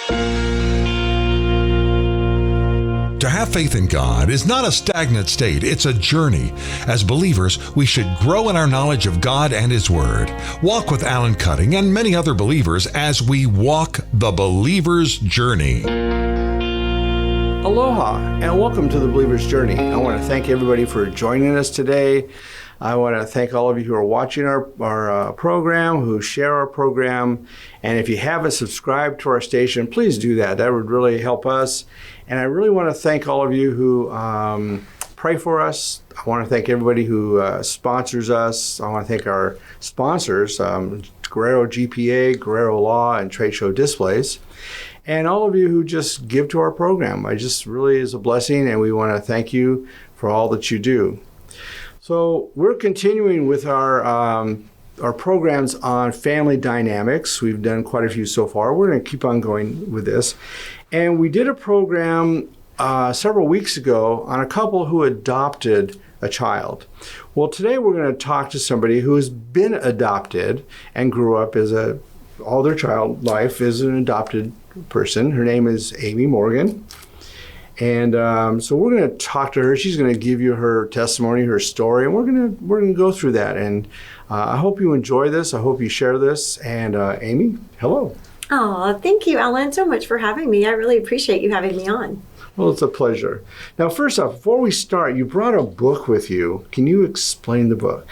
To have faith in God is not a stagnant state, it's a journey. As believers, we should grow in our knowledge of God and His Word. Walk with Alan Cutting and many other believers as we walk the believer's journey. Aloha, and welcome to the Believer's Journey. I want to thank everybody for joining us today. I want to thank all of you who are watching our program, who share our program. And if you haven't subscribed to our station, please do that. That would really help us. And I really want to thank all of you who pray for us. I want to thank everybody who sponsors us. I want to thank our sponsors, Guerrero GPA, Guerrero Law, and Trade Show Displays. And all of you who just give to our program. I just really is a blessing, and we want to thank you for all that you do. So we're continuing with our programs on family dynamics. We've done quite a few so far. We're going to keep on going with this. And we did a program several weeks ago on a couple who adopted a child. Well, today we're going to talk to somebody who has been adopted and grew up as all their child life is an adopted person. Her name is Amy Morgan. And so we're going to talk to her. She's going to give you her testimony, her story, and we're going to go through that. And I hope you enjoy this. I hope you share this. And Amy, hello. Oh, thank you, Alan, so much for having me. I really appreciate you having me on. Well, it's a pleasure. Now, first off, before we start, you brought a book with you. Can you explain the book?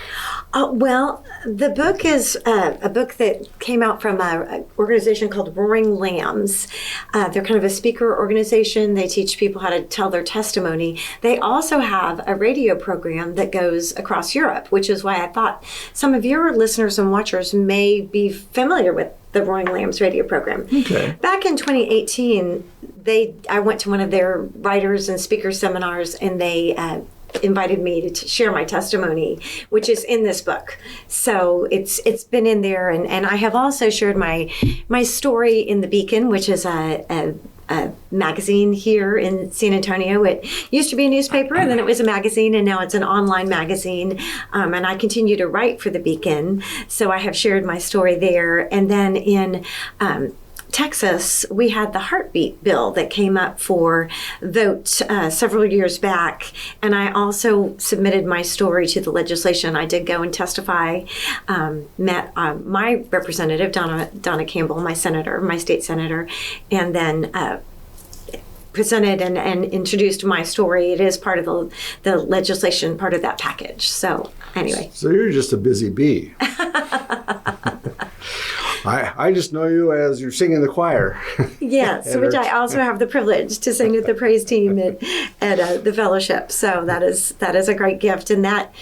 Well, the book is a book that came out from an organization called Roaring Lambs. They're kind of a speaker organization. They teach people how to tell their testimony. They also have a radio program that goes across Europe, which is why I thought some of your listeners and watchers may be familiar with the Roaring Lambs radio program. Okay. Back in 2018, I went to one of their writers and speaker seminars, and they invited me to share my testimony, which is in this book. So it's been in there, and I have also shared my story in the Beacon, which is a magazine here in San Antonio. It used to be a newspaper, and then it was a magazine, and now it's an online magazine. And I continue to write for the Beacon, so I have shared my story there. And then in Texas, we had the heartbeat bill that came up for vote several years back, and I also submitted my story to the legislation. I did go and testify, met my representative, Donna Campbell, my state senator, and then presented and introduced my story. It is part of the legislation, part of that package. So anyway. So you're just a busy bee. I just know you as you're singing the choir. Yes, which I also have the privilege to sing with the praise team at the fellowship. So that is a great gift, and that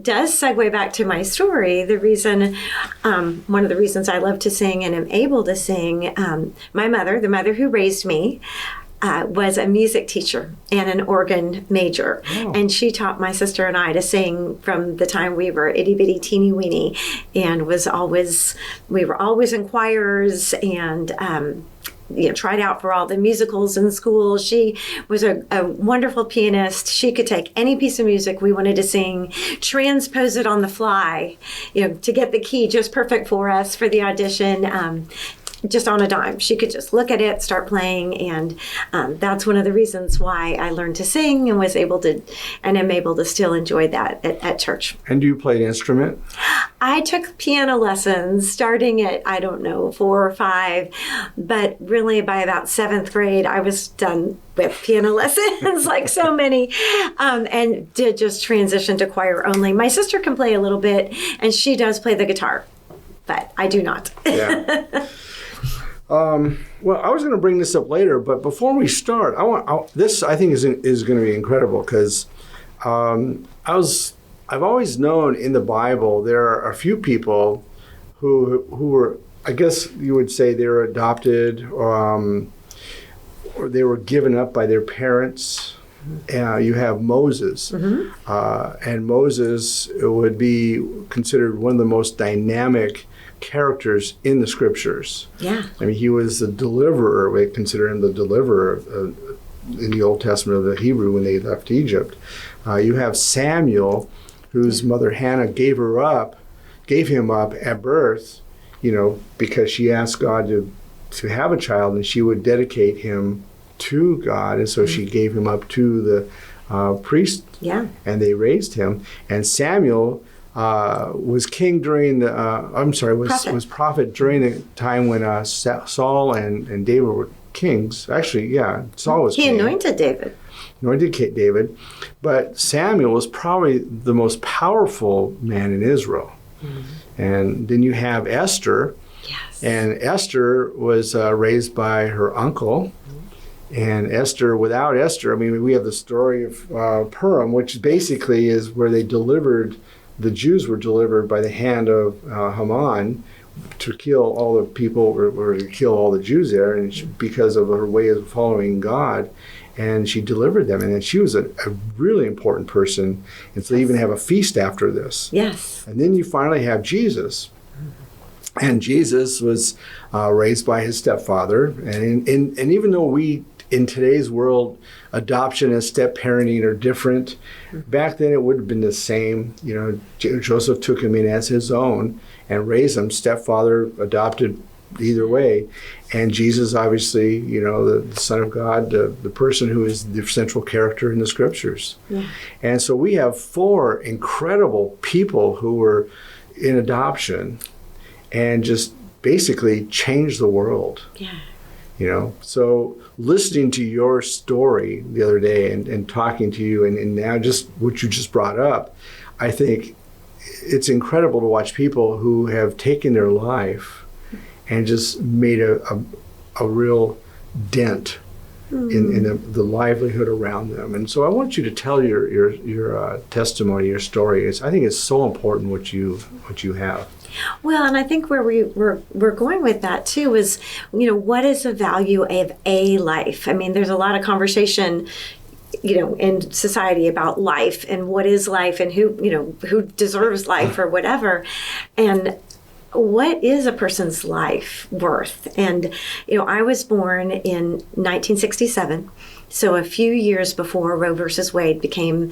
does segue back to my story. The reason, one of the reasons I love to sing and am able to sing, my mother, the mother who raised me, was a music teacher and an organ major. Oh. And she taught my sister and I to sing from the time we were itty bitty teeny weeny, and we were always in choirs and tried out for all the musicals in school. She was a wonderful pianist. She could take any piece of music we wanted to sing, transpose it on the fly, to get the key just perfect for us for the audition. Just on a dime. She could just look at it, start playing, and that's one of the reasons why I learned to sing and am able to still enjoy that at church. And do you play an instrument? I took piano lessons starting at, 4 or 5, but really by about 7th grade, I was done with piano lessons like so many, and did just transition to choir only. My sister can play a little bit, and she does play the guitar, but I do not. Yeah. Well, I was going to bring this up later, but before we start, this I think is going to be incredible because I've always known in the Bible there are a few people who were, I guess you would say, they were adopted or they were given up by their parents. You have Moses, and Moses would be considered one of the most dynamic characters in the scriptures. Yeah. I mean, he was the deliverer. We consider him the deliverer in the Old Testament of the Hebrew when they left Egypt. You have Samuel, whose mother Hannah gave him up at birth, because she asked God to to have a child, and she would dedicate him to God, and so she gave him up to the priest, and they raised him. And Samuel was king during the was prophet during the time when Saul and David were kings. Actually, Saul was king. He anointed David. But Samuel was probably the most powerful man in Israel. And then you have Esther. Yes. And Esther was raised by her uncle. And without Esther, we have the story of Purim, which basically is where the Jews were delivered by the hand of Haman to kill all the people, or to kill all the Jews there, and because of her way of following God. And she delivered them. And then she was a really important person. And so they even have a feast after this. Yes. And then you finally have Jesus. And Jesus was raised by his stepfather. And even though in today's world, adoption and step-parenting are different, back then it would have been the same. Joseph took him in as his own and raised him. Stepfather adopted either way. And Jesus, obviously, the Son of God, the person who is the central character in the Scriptures. Yeah. And so we have 4 incredible people who were in adoption and just basically changed the world. Yeah. So listening to your story the other day and talking to you and now just what you just brought up, I think it's incredible to watch people who have taken their life and just made a real dent in the livelihood around them. And so I want you to tell your testimony, your story. I think it's so important what you have. Well, and I think where we're going with that too is, what is the value of a life? There's a lot of conversation, in society about life and what is life and who deserves life or whatever. And what is a person's life worth? And, I was born in 1967, so a few years before Roe versus Wade became,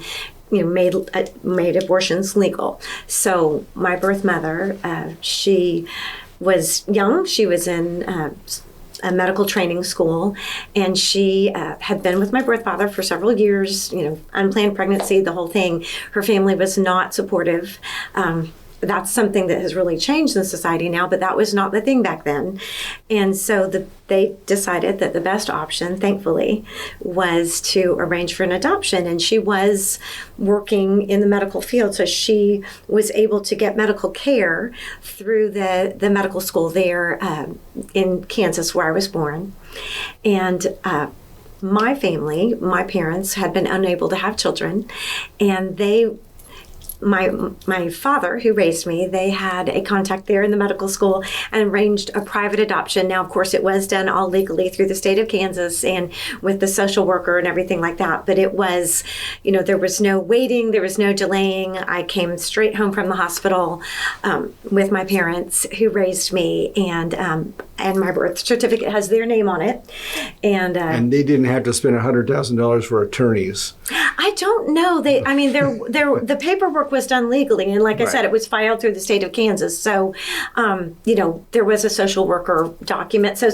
made abortions legal. So my birth mother, she was young. She was in a medical training school, and she had been with my birth father for several years, unplanned pregnancy, the whole thing. Her family was not supportive. That's something that has really changed in society now, but that was not the thing back then. And so they decided that the best option, thankfully, was to arrange for an adoption. And she was working in the medical field, so she was able to get medical care through the medical school there in Kansas, where I was born. And my family, my parents, had been unable to have children, and my father, who raised me, they had a contact there in the medical school and arranged a private adoption. Now, of course, it was done all legally through the state of Kansas and with the social worker and everything like that. But it was, there was no waiting, there was no delaying. I came straight home from the hospital with my parents who raised me, and my birth certificate has their name on it. And they didn't have to spend $100,000 for attorneys. I don't know. The paperwork was done legally, and like I said, it was filed through the state of Kansas. So, there was a social worker document. So,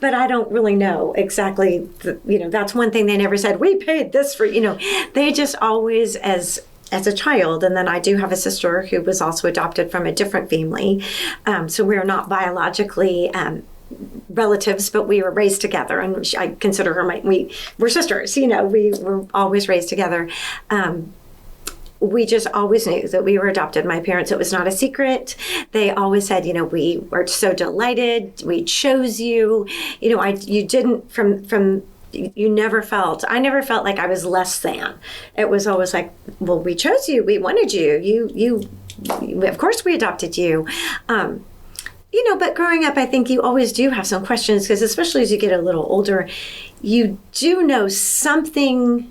but I don't really know exactly. That's one thing they never said. We paid this for. They just always as a child. And then I do have a sister who was also adopted from a different family. So we're not biologically relatives, but we were raised together, and I consider her we're sisters. We were always raised together. We just always knew that we were adopted. My parents, it was not a secret. They always said, we were so delighted. We chose you. You didn't you never felt, I never felt like I was less than. It was always like, well, we chose you. We wanted you. Of course we adopted you. But growing up, I think you always do have some questions, because especially as you get a little older, you do know something,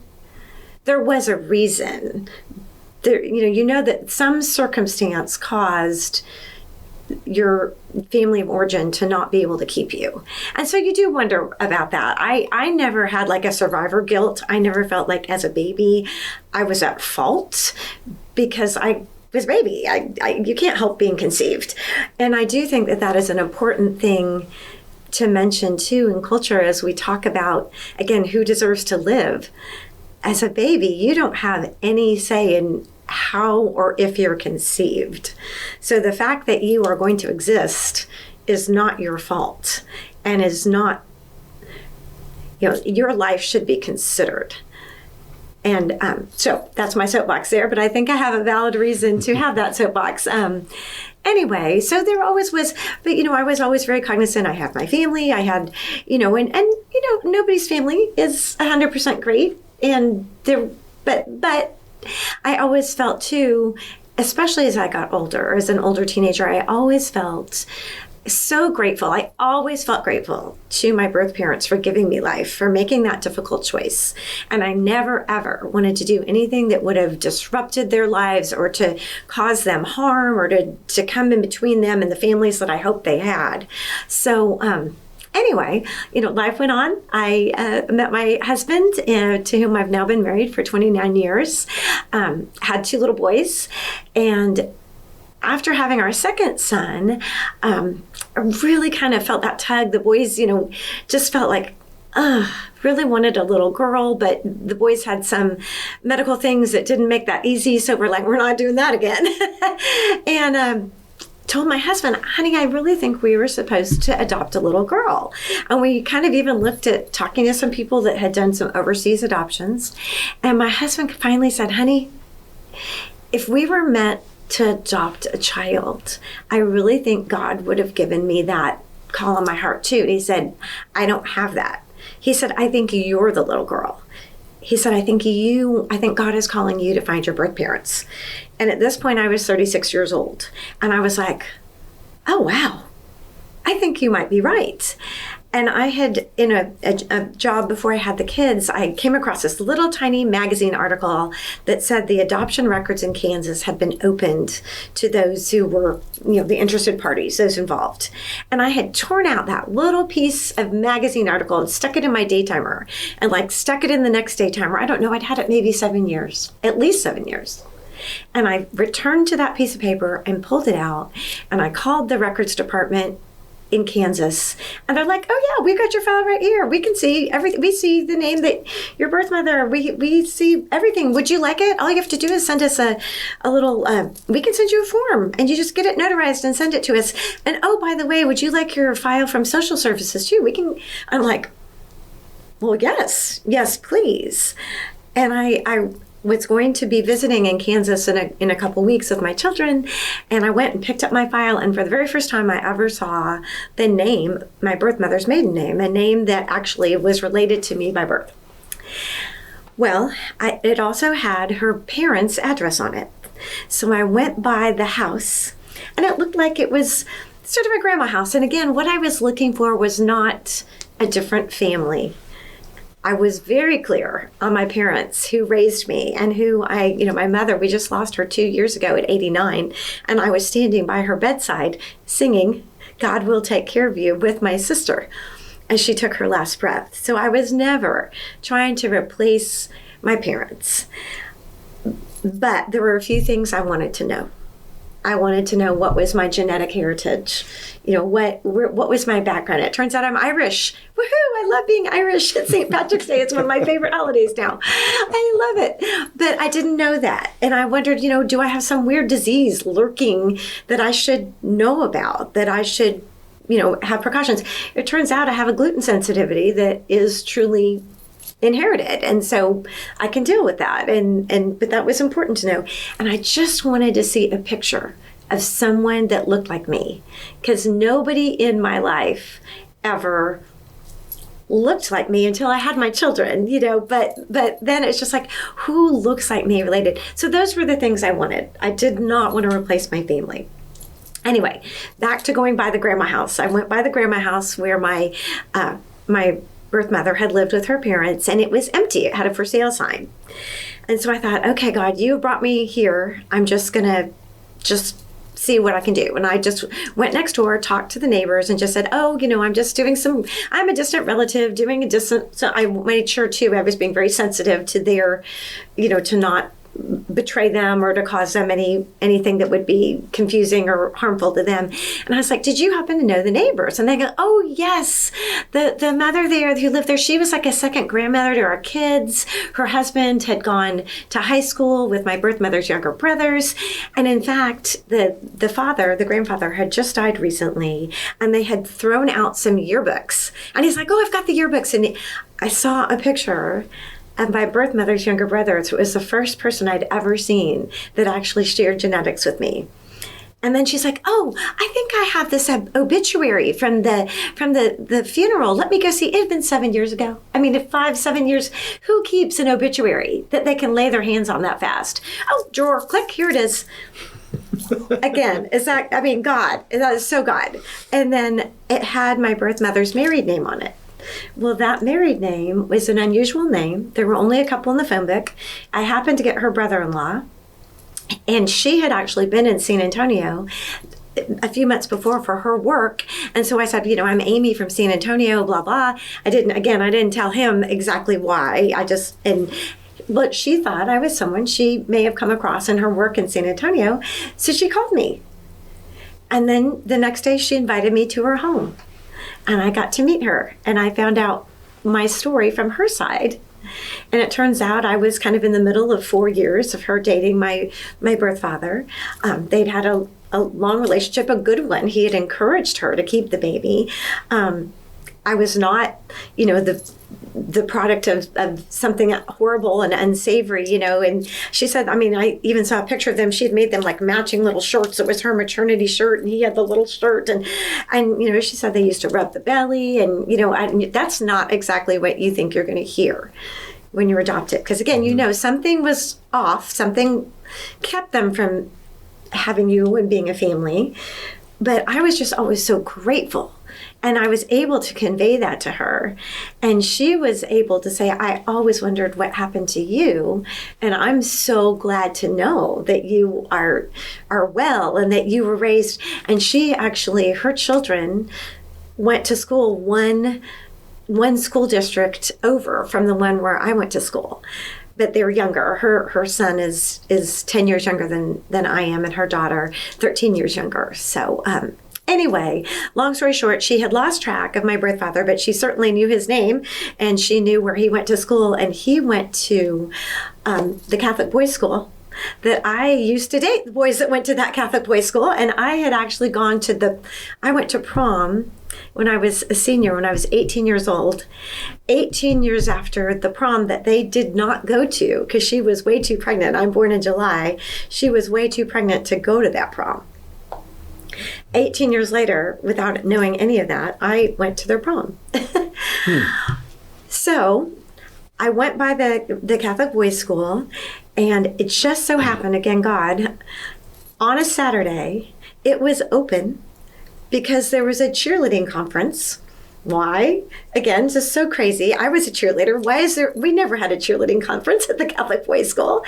there was a reason. That some circumstance caused your family of origin to not be able to keep you. And so you do wonder about that. I never had like a survivor guilt. I never felt like as a baby I was at fault because I was a baby. You can't help being conceived. And I do think that is an important thing to mention too in culture as we talk about, again, who deserves to live. As a baby, you don't have any say in how or if you're conceived. So the fact that you are going to exist is not your fault and is not, your life should be considered. And so that's my soapbox there, but I think I have a valid reason to have that soapbox. Anyway, so there always was, but I was always very cognizant. I have my family. I had, and nobody's family is 100% great, and there, but I always felt too, especially as I got older, as an older teenager, I always felt so grateful. I always felt grateful to my birth parents for giving me life, for making that difficult choice. And I never, ever wanted to do anything that would have disrupted their lives or to cause them harm or to come in between them and the families that I hoped they had. So, anyway, life went on. I met my husband, to whom I've now been married for 29 years, had 2 little boys, and after having our second son, I really kind of felt that tug. The boys, just felt like, really wanted a little girl, but the boys had some medical things that didn't make that easy. So we're like, we're not doing that again. And told my husband, honey, I really think we were supposed to adopt a little girl. And we kind of even looked at talking to some people that had done some overseas adoptions. And my husband finally said, honey, if we were meant to adopt a child, I really think God would have given me that call on my heart too. And he said, I don't have that. He said, I think you're the little girl. He said, I think God is calling you to find your birth parents. And at this point I was 36 years old. And I was like, oh, wow, I think you might be right. And I had, in a job before I had the kids, I came across this little tiny magazine article that said the adoption records in Kansas had been opened to those who were, the interested parties, those involved. And I had torn out that little piece of magazine article and stuck it in my daytimer and stuck it in the next daytimer. I don't know, I'd had it maybe 7 years, at least 7 years. And I returned to that piece of paper and pulled it out, and I called the records department in Kansas, and they're like, oh yeah, we got your file right here. We can see everything. We see the name that your birth mother, we see everything. Would you like it? All you have to do is send us a little, we can send you a form and you just get it notarized and send it to us. And oh, by the way, would you like your file from social services too? I'm like, well, yes, please. And I was going to be visiting in Kansas in a couple weeks with my children, and I went and picked up my file, and for the very first time I ever saw the name, my birth mother's maiden name, a name that actually was related to me by birth. Well, it also had her parents' address on it. So I went by the house, and it looked like it was sort of a grandma house. And again, what I was looking for was not a different family. I was very clear on my parents who raised me and who my mother, we just lost her 2 years ago at 89. And I was standing by her bedside singing, God Will Take Care of You, with my sister as she took her last breath. So I was never trying to replace my parents. But there were a few things I wanted to know. I wanted to know what was my genetic heritage, what was my background. It turns out I'm Irish. Woohoo! I love being Irish. It's St. Patrick's Day. It's one of my favorite holidays now. I love it. But I didn't know that. And I wondered, do I have some weird disease lurking that I should know about, that I should, have precautions? It turns out I have a gluten sensitivity that is truly inherited, and so I can deal with that, but that was important to know. And I just wanted to see a picture of someone that looked like me, because nobody in my life ever looked like me until I had my children, but then it's just like, who looks like me related? So those were the things I wanted. I did not want to replace my family. Anyway, back to going by the grandma house. I went by the grandma house where my birth mother had lived with her parents, and it was empty. It had a for sale sign. And so I thought, okay, God, you brought me here. I'm just going to see what I can do. And I just went next door, talked to the neighbors, and just said, I'm a distant relative so I made sure too, I was being very sensitive to their, to not betray them or to cause them anything that would be confusing or harmful to them. And I was like, did you happen to know the neighbors? And they go, oh yes, the mother there who lived there, she was like a second grandmother to our kids. Her husband had gone to high school with my birth mother's younger brothers. And in fact, the grandfather had just died recently, and they had thrown out some yearbooks. And he's like, oh, I've got the yearbooks. And I saw a picture of my birth mother's younger brother. It was the first person I'd ever seen that actually shared genetics with me. And then she's like, oh, I think I have this obituary from the funeral. Let me go see. It had been 7 years ago. I mean, 7 years, who keeps an obituary that they can lay their hands on that fast? Oh, drawer, click, here it is. Again, God, that is so God. And then it had my birth mother's married name on it. Well, that married name was an unusual name. There were only a couple in the phone book. I happened to get her brother-in-law, and she had actually been in San Antonio a few months before for her work. And so I said, I'm Amy from San Antonio, blah, blah. I didn't tell him exactly why. But she thought I was someone she may have come across in her work in San Antonio. So she called me. And then the next day she invited me to her home. And I got to meet her, and I found out my story from her side. And it turns out I was kind of in the middle of 4 years of her dating my birth father. They'd had a long relationship, a good one. He had encouraged her to keep the baby. I was not, the product of something horrible and unsavory, and she said, I even saw a picture of them. She had made them like matching little shorts. It was her maternity shirt, and he had the little shirt, and she said they used to rub the belly, and that's not exactly what you think you're going to hear when you're adopted, because again, something was off, something kept them from having you and being a family. But I was just always so grateful. And I was able to convey that to her. And she was able to say, I always wondered what happened to you. And I'm so glad to know that you are well and that you were raised. And she actually, her children went to school one school district over from the one where I went to school. But they were younger. Her son is 10 years younger than I am, and her daughter 13 years younger. So anyway, long story short, she had lost track of my birth father, but she certainly knew his name, and she knew where he went to school. And he went to the Catholic boys' school that I used to date, the boys that went to that Catholic boys' school. And I had actually I went to prom when I was a senior, when I was 18 years old, 18 years after the prom that they did not go to because she was way too pregnant. I'm born in July. She was way too pregnant to go to that prom. 18 years later, without knowing any of that, I went to their prom. So I went by the Catholic boys' school, and it just so happened, again, God, on a Saturday, it was open because there was a cheerleading conference. Why? Again, just so crazy. I was a cheerleader. We never had a cheerleading conference at the Catholic boys' school.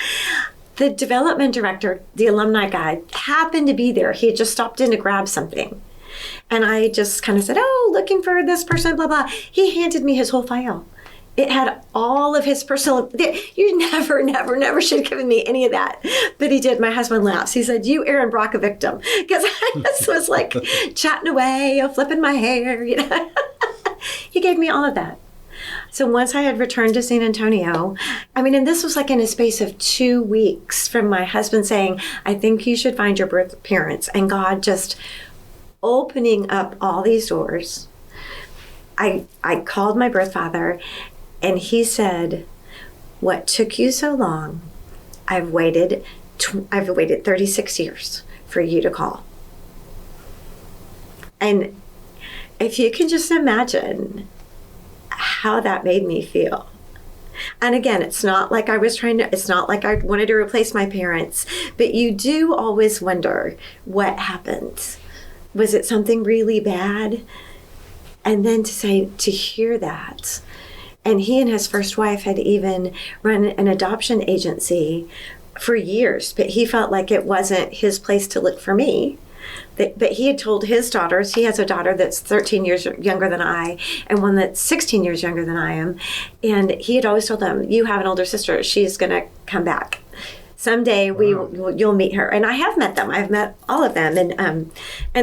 The development director, the alumni guy, happened to be there. He had just stopped in to grab something. And I just kind of said, oh, looking for this person, blah, blah. He handed me his whole file. It had all of his personal, you never should have given me any of that. But he did. My husband laughs. He said, you, Aaron Brock, a victim. Because I just was like chatting away, flipping my hair, He gave me all of that. So once I had returned to San Antonio, and this was like in a space of 2 weeks from my husband saying, I think you should find your birth parents, and God just opening up all these doors. I called my birth father, and he said, what took you so long? I've waited 36 years for you to call. And if you can just imagine how that made me feel. And again, it's not like I wanted to replace my parents, but you do always wonder what happened. Was it something really bad? And then to hear that. And he and his first wife had even run an adoption agency for years, but he felt like it wasn't his place to look for me. But he had told his daughters, he has a daughter that's 13 years younger than I, and one that's 16 years younger than I am. And he had always told them, you have an older sister, she's going to come back. Someday you'll meet her. And I have met them. I've met all of them, and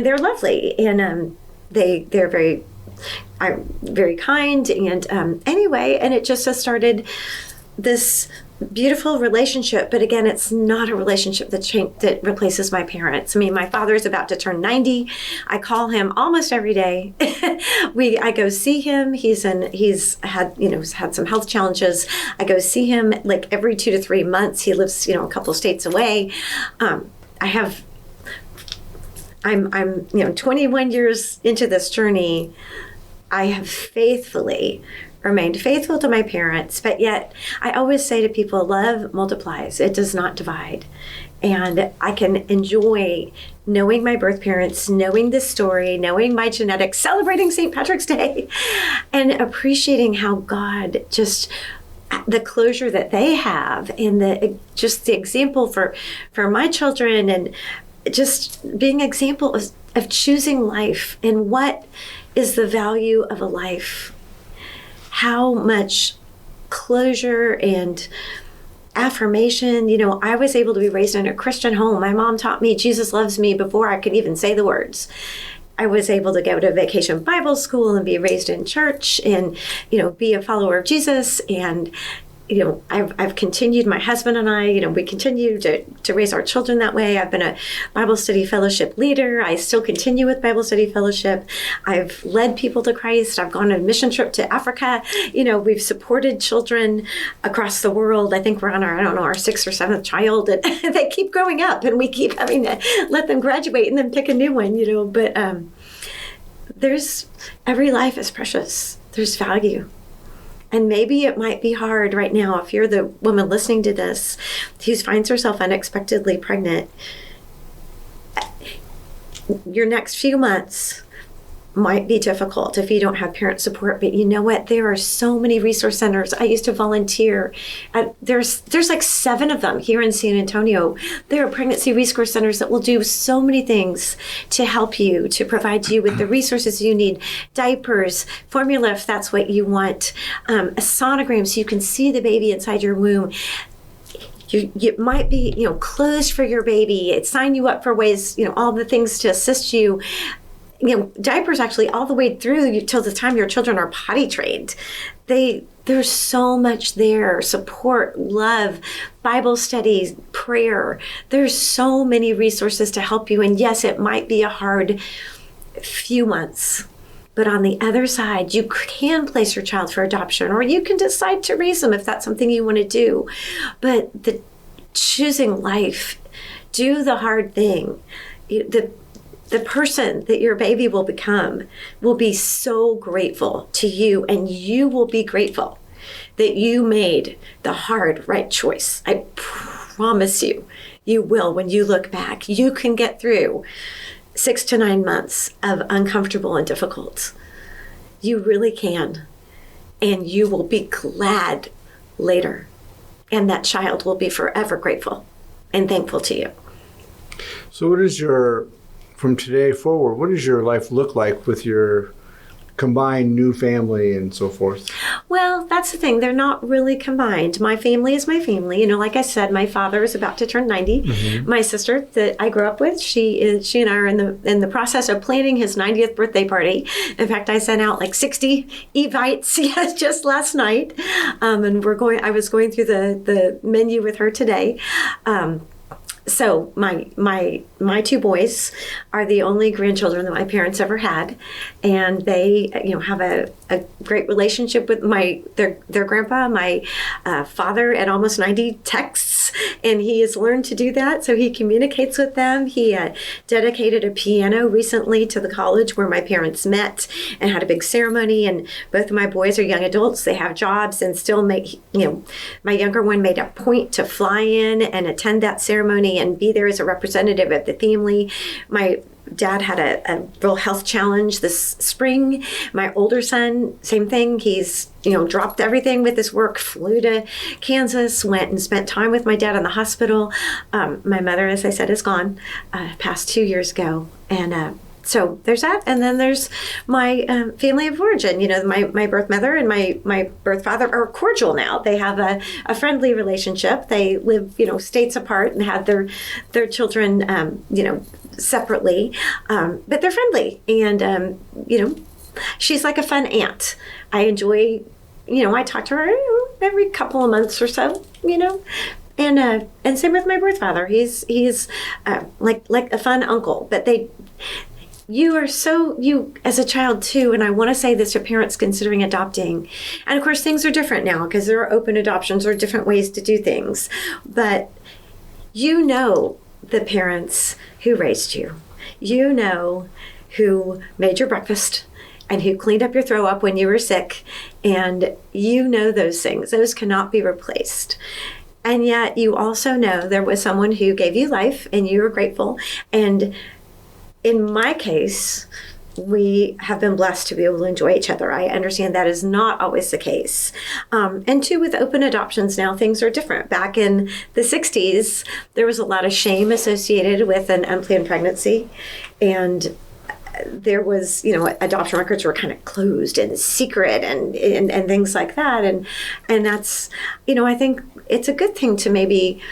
they're lovely, and they're very kind. And anyway, and it just has started this beautiful relationship. But again, it's not a relationship that replaces my parents. I mean, my father is about to turn 90. I call him almost every day. I go see him. He's had some health challenges. I go see him like every 2 to 3 months. He lives, a couple of states away. I'm 21 years into this journey. I have faithfully remained faithful to my parents, but yet I always say to people, love multiplies. It does not divide. And I can enjoy knowing my birth parents, knowing this story, knowing my genetics, celebrating St. Patrick's Day, and appreciating how God just, the closure that they have, and the example for my children, and just being an example of choosing life and what is the value of a life. How much closure and affirmation. I was able to be raised in a Christian home. My mom taught me Jesus loves me before I could even say the words. I was able to go to vacation Bible school and be raised in church and, be a follower of Jesus. And, I've continued, my husband and I, we continue to raise our children that way. I've been a Bible study fellowship leader. I still continue with Bible study fellowship. I've led people to Christ. I've gone on a mission trip to Africa. We've supported children across the world. I think we're on our 6th or 7th child, and they keep growing up, and we keep having to let them graduate and then pick a new one, but every life is precious. There's value. And maybe it might be hard right now if you're the woman listening to this who finds herself unexpectedly pregnant. Your next few months might be difficult if you don't have parent support, but you know what? There are so many resource centers. I used to volunteer. There's like 7 of them here in San Antonio. There are pregnancy resource centers that will do so many things to help you, to provide you with the resources you need. Diapers, formula if that's what you want, a sonogram so you can see the baby inside your womb. You might be, clothes for your baby. It sign you up for ways, all the things to assist you. Diapers actually all the way through till the time your children are potty trained. There's so much there. Support, love, Bible studies, prayer. There's so many resources to help you. And yes, it might be a hard few months. But on the other side, you can place your child for adoption, or you can decide to raise them if that's something you want to do. But the choosing life, do the hard thing. The person that your baby will become will be so grateful to you, and you will be grateful that you made the hard, right choice. I promise you, you will when you look back. You can get through 6 to 9 months of uncomfortable and difficult. You really can. And you will be glad later. And that child will be forever grateful and thankful to you. So from today forward, what does your life look like with your combined new family and so forth? Well, that's the thing. They're not really combined. My family is my family. Like I said, my father is about to turn 90. Mm-hmm. My sister that I grew up with, she and I are in the process of planning his 90th birthday party. In fact, I sent out like 60 evites just last night. And I was going through the menu with her today. So my 2 boys are the only grandchildren that my parents ever had, and they have a great relationship with their grandpa. My father at almost 90 texts, and he has learned to do that, so he communicates with them. He dedicated a piano recently to the college where my parents met and had a big ceremony, and both of my boys are young adults. They have jobs and still my younger one made a point to fly in and attend that ceremony and be there as a representative of the family. My dad had a real health challenge this spring. My older son, same thing. He's, dropped everything with his work, flew to Kansas, went and spent time with my dad in the hospital. My mother, as I said, is gone, passed 2 years ago. And So there's that, and then there's my family of origin. My birth mother and my birth father are cordial now. They have a friendly relationship. They live, states apart and had their children, separately, but they're friendly. And she's like a fun aunt. I enjoy, I talk to her every couple of months or so, and same with my birth father. He's like a fun uncle. But you are you as a child too, and I want to say this to parents considering adopting. And of course, things are different now because there are open adoptions or different ways to do things. But the parents who raised you, who made your breakfast and who cleaned up your throw up when you were sick, and those things. Those cannot be replaced. And yet you also know there was someone who gave you life and you were grateful. And in my case, we have been blessed to be able to enjoy each other. I understand that is not always the case. And two, with open adoptions now, things are different. Back in the 60s, there was a lot of shame associated with an unplanned pregnancy. And there was, adoption records were kind of closed and secret and things like that. And that's, I think it's a good thing to maybe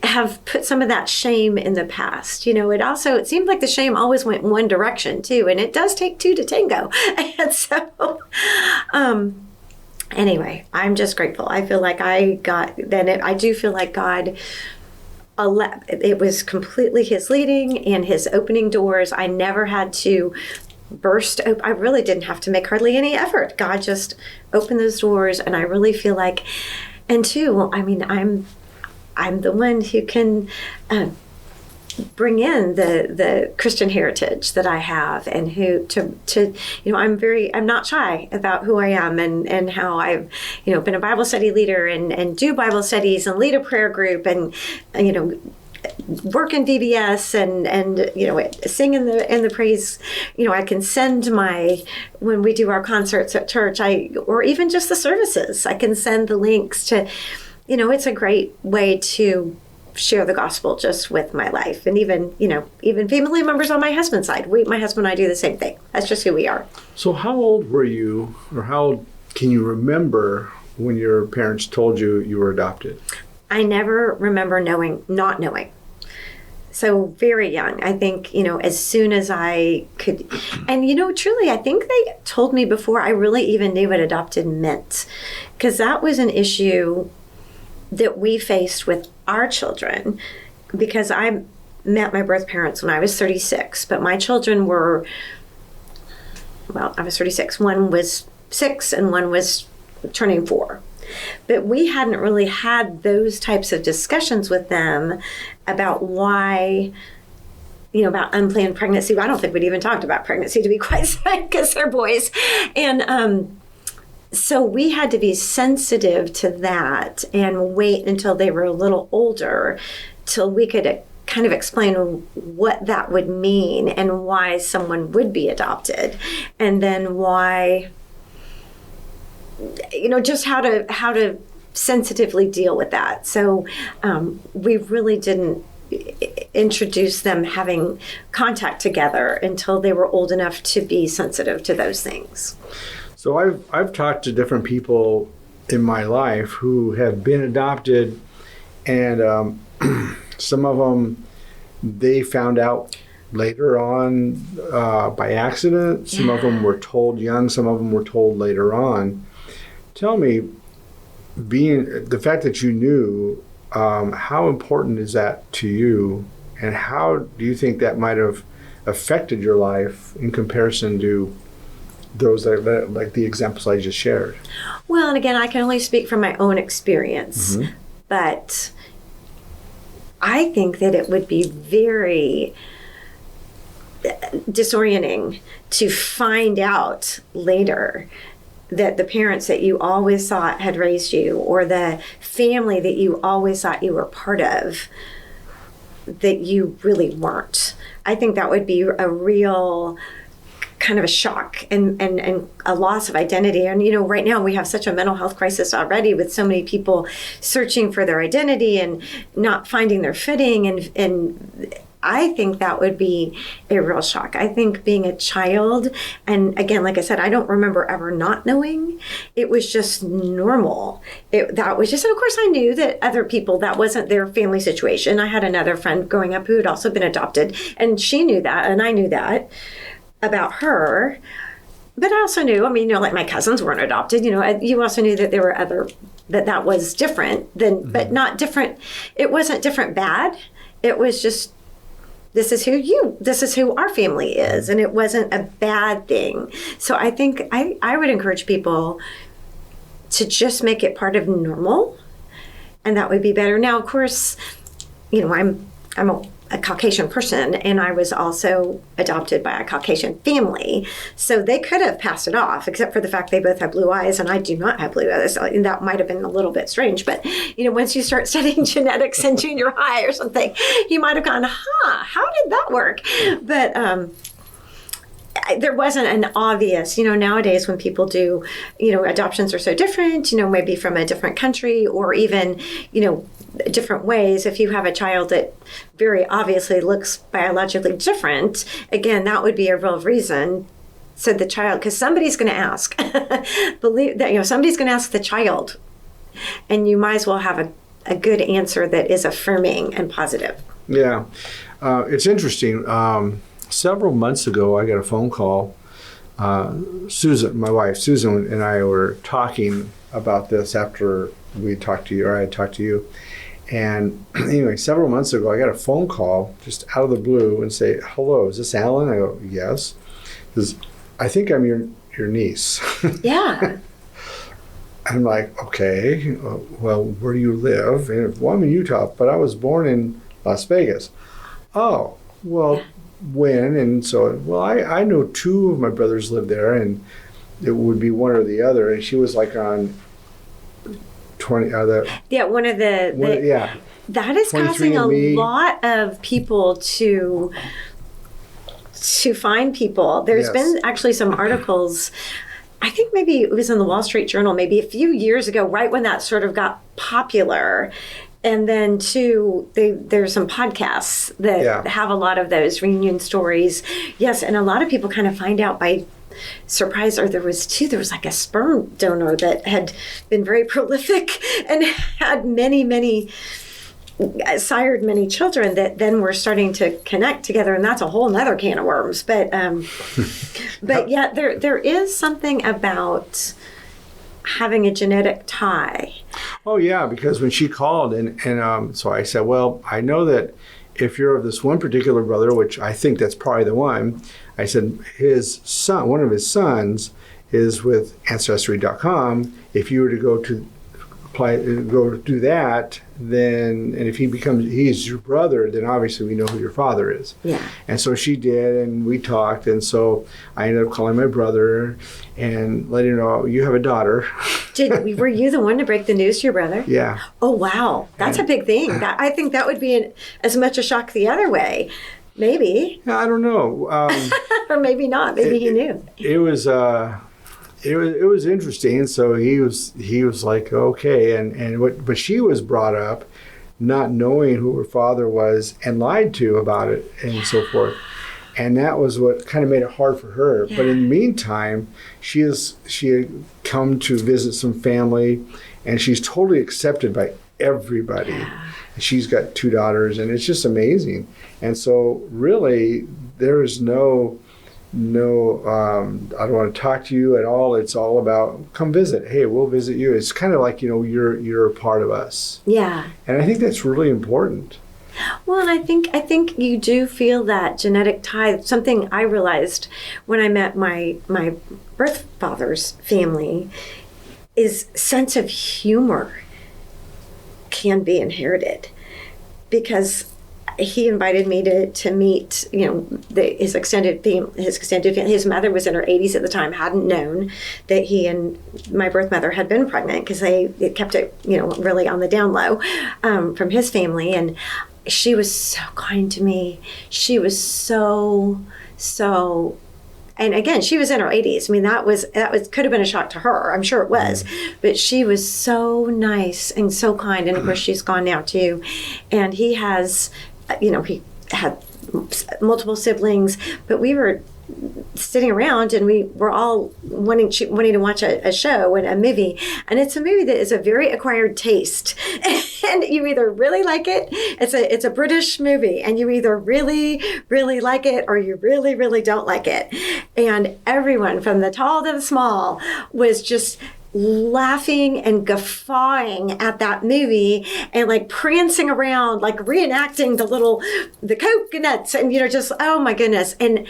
have put some of that shame in the past. It seemed like the shame always went in one direction too, and it does take two to tango. And so, anyway, I'm just grateful. I feel like I do feel like God, it was completely His leading and His opening doors. I never had to burst open. I really didn't have to make hardly any effort. God just opened those doors, and I really feel like, and two, I'm the one who can bring in the Christian heritage that I have, and who I'm not shy about who I am and how I've been a Bible study leader and do Bible studies and lead a prayer group and work in VBS and sing in the praise. I can send when we do our concerts at church, or even just the services, I can send the links to. It's a great way to share the gospel just with my life. And even family members on my husband's side. My husband and I do the same thing. That's just who we are. So how old were you, or how old can you remember when your parents told you you were adopted? I never remember not knowing. So very young. I think, as soon as I could. And, truly, I think they told me before I really even knew what adopted meant. Because that was an issue that we faced with our children, because I met my birth parents when I was 36, but my children I was 36. One was 6 and one was turning 4. But we hadn't really had those types of discussions with them about why, about unplanned pregnancy. I don't think we'd even talked about pregnancy, to be quite frank, because they're boys. And, so we had to be sensitive to that and wait until they were a little older till we could kind of explain what that would mean and why someone would be adopted, and then why, just how to sensitively deal with that. So we really didn't introduce them having contact together until they were old enough to be sensitive to those things. So I've talked to different people in my life who have been adopted, and some of them they found out later on by accident. Some of them were told young. Some of them were told later on. Tell me, the fact that you knew, how important is that to you, and how do you think that might have affected your life in comparison to those that like the examples I just shared? Well, and again, I can only speak from my own experience, but I think that it would be very disorienting to find out later that the parents that you always thought had raised you, or the family that you always thought you were part of, that you really weren't. I think that would be a real kind of a shock and a loss of identity. And, right now we have such a mental health crisis already, with so many people searching for their identity and not finding their footing. And I think that would be a real shock. I think being a child, and again, like I said, I don't remember ever not knowing. It was just normal. That was just, and of course I knew that other people, that wasn't their family situation. I had another friend growing up who had also been adopted, and she knew that, and I knew that about her. But I also knew, like my cousins weren't adopted, you also knew that there were that was different than, but not different. It wasn't different bad. It was just, this is who our family is. And it wasn't a bad thing. So I think I would encourage people to just make it part of normal. And that would be better. Now, of course, I'm a Caucasian person, and I was also adopted by a Caucasian family. So they could have passed it off, except for the fact they both have blue eyes, and I do not have blue eyes. And that might have been a little bit strange. But, once you start studying genetics in junior high or something, you might have gone, how did that work? But there wasn't an obvious, nowadays when people do, adoptions are so different, maybe from a different country or even, different ways. If you have a child that very obviously looks biologically different, again, that would be a real reason. So the child, because somebody's going to ask, believe that, somebody's going to ask the child, and you might as well have a good answer that is affirming and positive. Yeah. It's interesting. Several months ago, I got a phone call. Susan, my wife, Susan, and I were talking about this after we talked to you, or I had talked to you. And anyway, several months ago, I got a phone call just out of the blue and say, "Hello, is this Alan?" I go, "Yes." Because I think I'm your niece. Yeah. I'm like, "Okay, well, where do you live?" And I'm in Utah, but I was born in Las Vegas. Oh, well, when? And so, well, I know two of my brothers live there, and it would be one or the other. And she was like on 20. That is causing a lot of people to find people. There's been actually some articles. I think maybe it was in the Wall Street Journal, maybe a few years ago, right when that sort of got popular. And then there's some podcasts that have a lot of those reunion stories. Yes, and a lot of people kind of find out by surprise, or there was like a sperm donor that had been very prolific and had sired many children that then were starting to connect together, and that's a whole nother can of worms. But yeah, there is something about having a genetic tie. Oh yeah, because when she called and so I said, well, I know that if you're of this one particular brother, which I think that's probably the one, I said his son, one of his sons, is with Ancestry.com. If you were to go do that, then, and if he's your brother, then obviously we know who your father is. Yeah. And so she did, and we talked, and so I ended up calling my brother and letting him know, you have a daughter. Were you the one to break the news to your brother? Yeah. Oh, wow. That's a big thing. I think that would be as much a shock the other way. Maybe. I don't know. Or maybe not. Maybe he knew. It was interesting. So he was like, okay, but she was brought up not knowing who her father was and lied to about it and so forth. And that was what kind of made it hard for her. Yeah. But in the meantime, she had come to visit some family, and she's totally accepted by everybody. Yeah. She's got two daughters, and it's just amazing. And so really, there is no, I don't want to talk to you at all. It's all about, come visit. Hey, we'll visit you. It's kind of like, you're a part of us. Yeah. And I think that's really important. Well, and I think you do feel that genetic tie. Something I realized when I met my birth father's family is sense of humor can be inherited, because he invited me to meet, his extended family. His mother was in her 80s at the time, hadn't known that he and my birth mother had been pregnant, because they kept it, really on the down low from his family. And she was so kind to me. She was so, and again, she was in her 80s. I mean, that could have been a shock to her. I'm sure it was, but she was so nice and so kind. And of course, she's gone now too. And he has, he had multiple siblings, but we were sitting around and we were all wanting to watch a show and a movie, and it's a movie that is a very acquired taste and you either really like it, it's a British movie, and you either really like it or you really don't like it. And everyone from the tall to the small was just laughing and guffawing at that movie and like prancing around, like reenacting the coconuts and just, oh my goodness. And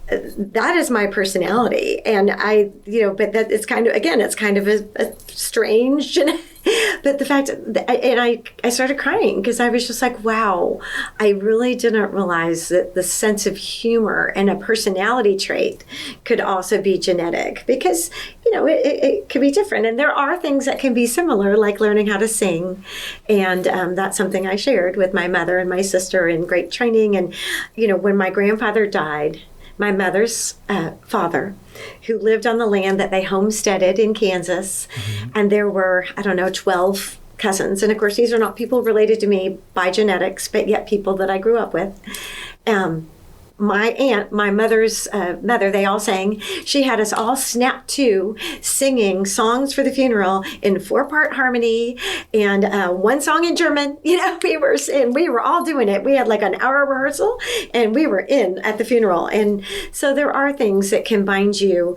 that is my personality. And but that it's kind of, again, it's kind of a strange, but the fact that, and I started crying because I was just like, wow, I really didn't realize that the sense of humor and a personality trait could also be genetic, because, it can be different. And there are things that can be similar, like learning how to sing. And that's something I shared with my mother and my sister in great training. And, when my grandfather died, my mother's father, who lived on the land that they homesteaded in Kansas. Mm-hmm. And there were, 12 cousins. And of course, these are not people related to me by genetics, but yet people that I grew up with. My aunt, my mother's mother, they all sang. She had us all snap to singing songs for the funeral in 4-part harmony and one song in German. We were all doing it. We had like an hour rehearsal and we were in at the funeral. And so there are things that can bind you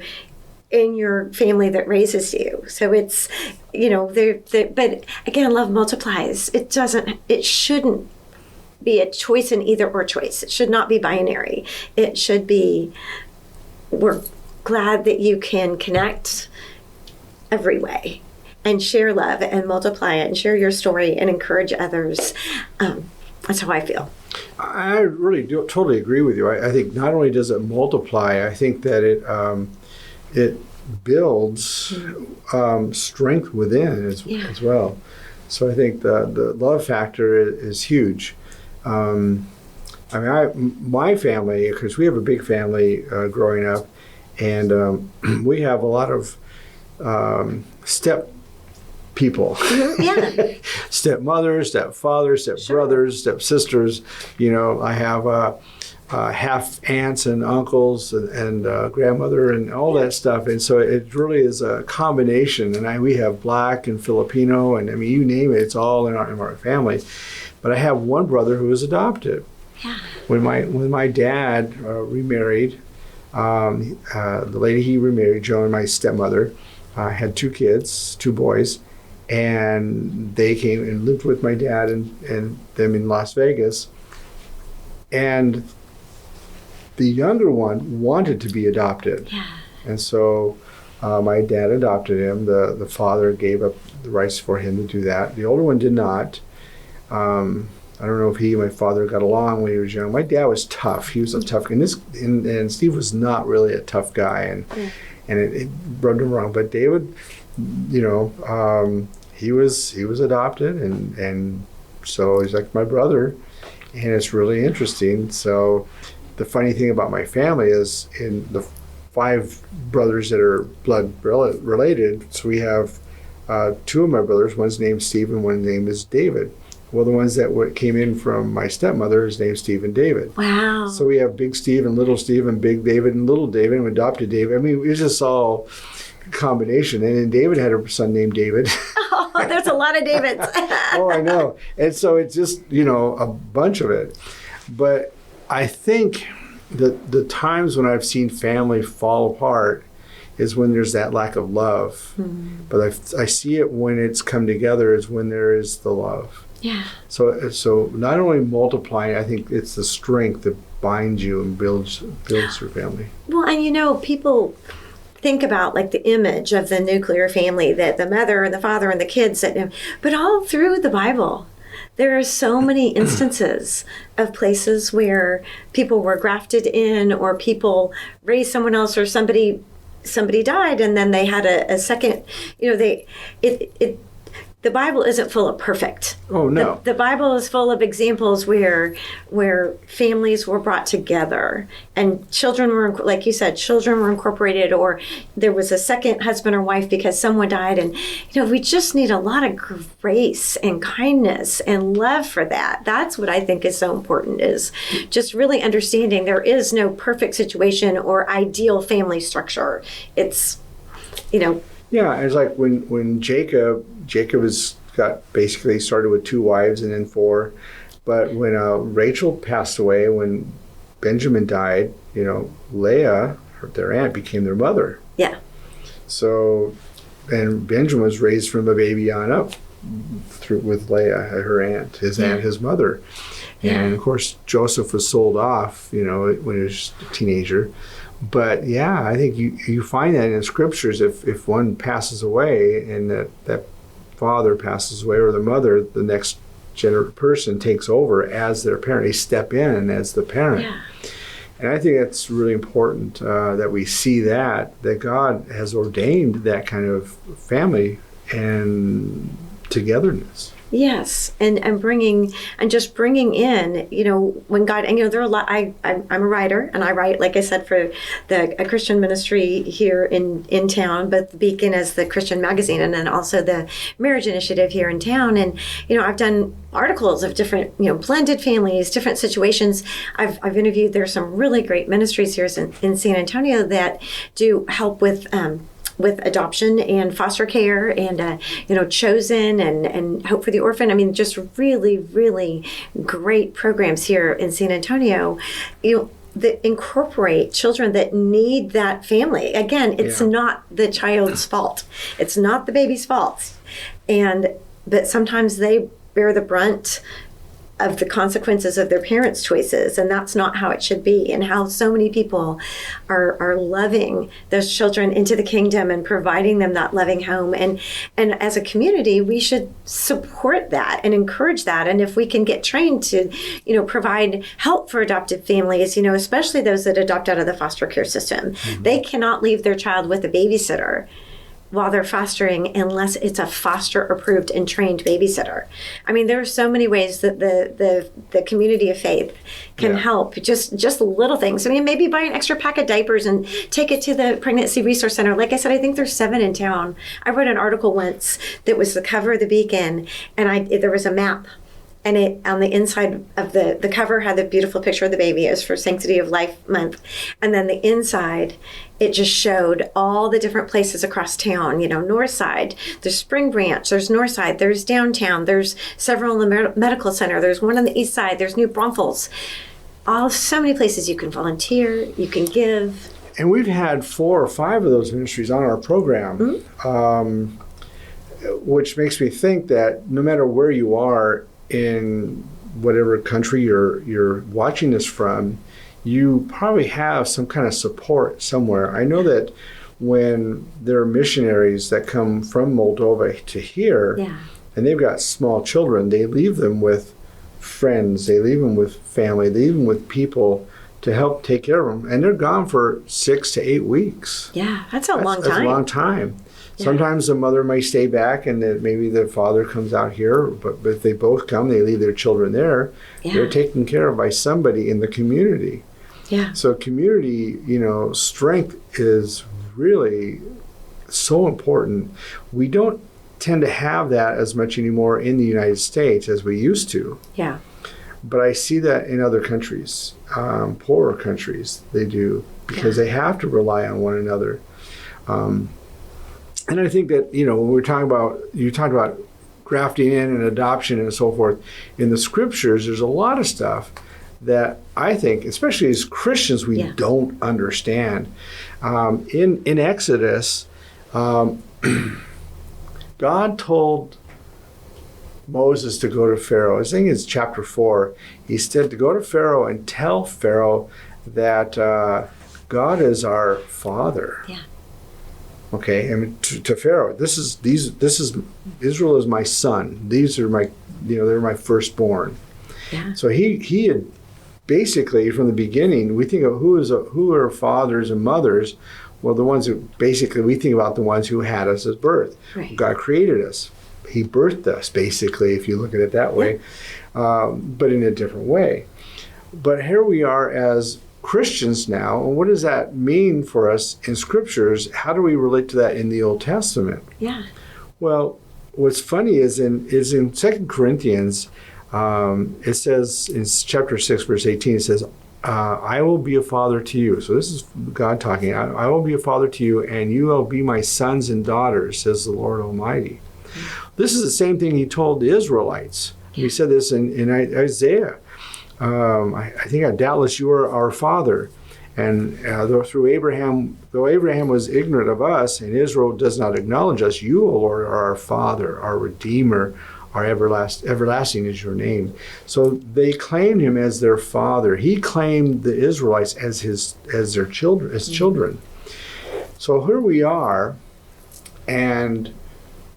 in your family that raises you. So it's, but again, love multiplies. It shouldn't be a choice in either or choice. It should not be binary. It should be, we're glad that you can connect every way and share love and multiply it and share your story and encourage others. That's how I feel. I really totally agree with you. I think not only does it multiply, I think that it builds strength within as well. So I think the love factor is huge. My family, because we have a big family growing up, and we have a lot of step people. Yeah. Stepmothers, stepfathers, stepbrothers, stepsisters. I have half aunts and uncles and grandmother and all that stuff. And so it really is a combination. And we have Black and Filipino, and you name it, it's all in our family. But I have one brother who was adopted. Yeah. When my dad remarried, the lady he remarried, Joan, my stepmother, had 2 kids, 2 boys, and they came and lived with my dad and them in Las Vegas. And the younger one wanted to be adopted. Yeah. And so my dad adopted him. The father gave up the rights for him to do that. The older one did not. I don't know if he and my father got along when he was young. My dad was tough. He was a tough guy. And Steve was not really a tough guy, and it rubbed him wrong. But David, he was adopted, and so he's like my brother, and it's really interesting. So the funny thing about my family is in the 5 brothers that are blood related. So we have 2 of my brothers. One's named Steve and one's name is David. Well, the ones that came in from my stepmother is named Steve and David. Wow. So we have Big Steve and Little Steve and Big David and Little David and adopted David. It was just all a combination. And then David had a son named David. Oh, there's a lot of Davids. Oh, I know. And so it's just, a bunch of it. But I think that the times when I've seen family fall apart is when there's that lack of love. Mm-hmm. But I see it when it's come together is when there is the love. Yeah. So not only multiplying, I think it's the strength that binds you and builds your family. Well, and people think about like the image of the nuclear family, that the mother and the father and the kids, but all through the Bible, there are so many instances of places where people were grafted in, or people raised someone else, or somebody died and then they had a second. the Bible isn't full of perfect. Oh, no. The Bible is full of examples where families were brought together and children were, like you said, children were incorporated, or there was a second husband or wife because someone died. And, we just need a lot of grace and kindness and love for that. That's what I think is so important, is just really understanding there is no perfect situation or ideal family structure. It's, Yeah, it's like when Jacob got basically started with 2 wives and then 4. But when Rachel passed away, when Benjamin died, Leah, their aunt, became their mother. Yeah. So, and Benjamin was raised from a baby on up with Leah, her aunt, his mother. Yeah. And of course, Joseph was sold off, when he was a teenager. But yeah, I think you find that in scriptures. If one passes away and that father passes away, or the mother, the next person takes over as their parent. They step in as the parent. Yeah. And I think that's really important, that we see that God has ordained that kind of family and togetherness. Yes, and bringing in, when God, and there are a lot. I'm a writer, and I write, like I said, for a Christian ministry here in town, but the Beacon as the Christian magazine, and then also the Marriage Initiative here in town. And I've done articles of different blended families, different situations. I've interviewed. There's some really great ministries here in San Antonio that do help with adoption and foster care and, Chosen and Hope for the Orphan. I mean, just really, really great programs here in San Antonio, that incorporate children that need that family. Again, it's not the child's fault. It's not the baby's fault. But sometimes they bear the brunt of the consequences of their parents' choices, and that's not how it should be, and how so many people are loving those children into the kingdom and providing them that loving home. And as a community, we should support that and encourage that. And if we can get trained to, provide help for adoptive families, especially those that adopt out of the foster care system, they cannot leave their child with a babysitter while they're fostering unless it's a foster approved and trained babysitter. I mean, there are so many ways that the community of faith can help, just little things. I mean, maybe buy an extra pack of diapers and take it to the Pregnancy Resource Center. Like I said, I think there's 7 in town. I wrote an article once that was the cover of the Beacon, and there was a map. And it on the inside of the cover had the beautiful picture of the baby. It was for Sanctity of Life Month. And then the inside, it just showed all the different places across town. North Side, there's Spring Branch, there's North Side, there's downtown, there's several in the medical center, there's one on the east side, there's New Braunfels. So many places you can volunteer, you can give. And we've had 4 or 5 of those ministries on our program, which makes me think that no matter where you are in whatever country you're watching this from, you probably have some kind of support somewhere. I know that when there are missionaries that come from Moldova to here, and they've got small children, they leave them with friends, they leave them with family, they leave them with people to help take care of them. And they're gone for 6 to 8 weeks. Yeah, that's a long time. That's a long time. Yeah. Sometimes the mother may stay back and maybe the father comes out here, but if they both come, they leave their children there. Yeah. They're taken care of by somebody in the community. Yeah. So community, strength is really so important. We don't tend to have that as much anymore in the United States as we used to. Yeah. But I see that in other countries, poorer countries, they do, because they have to rely on one another. And I think that, when we're talking about, you talked about grafting in and adoption and so forth, in the scriptures, there's a lot of stuff that I think, especially as Christians, we don't understand. In Exodus, God told Moses to go to Pharaoh. I think it's chapter 4. He said to go to Pharaoh and tell Pharaoh that God is our Father. Yeah. Okay, I mean to Pharaoh, this is Israel is my son. These are my, they're my firstborn. Yeah. So he had basically from the beginning, we think of who are fathers and mothers. Well, the ones who basically we think about the ones who had us at birth. Right. God created us he birthed us, basically, if you look at it that way, but in a different way. But here we are as Christians now, and what does that mean for us in scriptures? How do we relate to that in the Old Testament? Yeah. Well, what's funny is in 2 Corinthians, it says in chapter 6, verse 18, it says, I will be a father to you. So this is God talking. I will be a father to you, and you will be my sons and daughters, says the Lord Almighty. This is the same thing he told the Israelites. He said this in Isaiah. I think, doubtless you are our father. And though Abraham was ignorant of us, and Israel does not acknowledge us, you, O Lord, are our Father, our Redeemer, our everlasting is your name. So they claimed him as their father. He claimed the Israelites as their children, as children. So here we are, and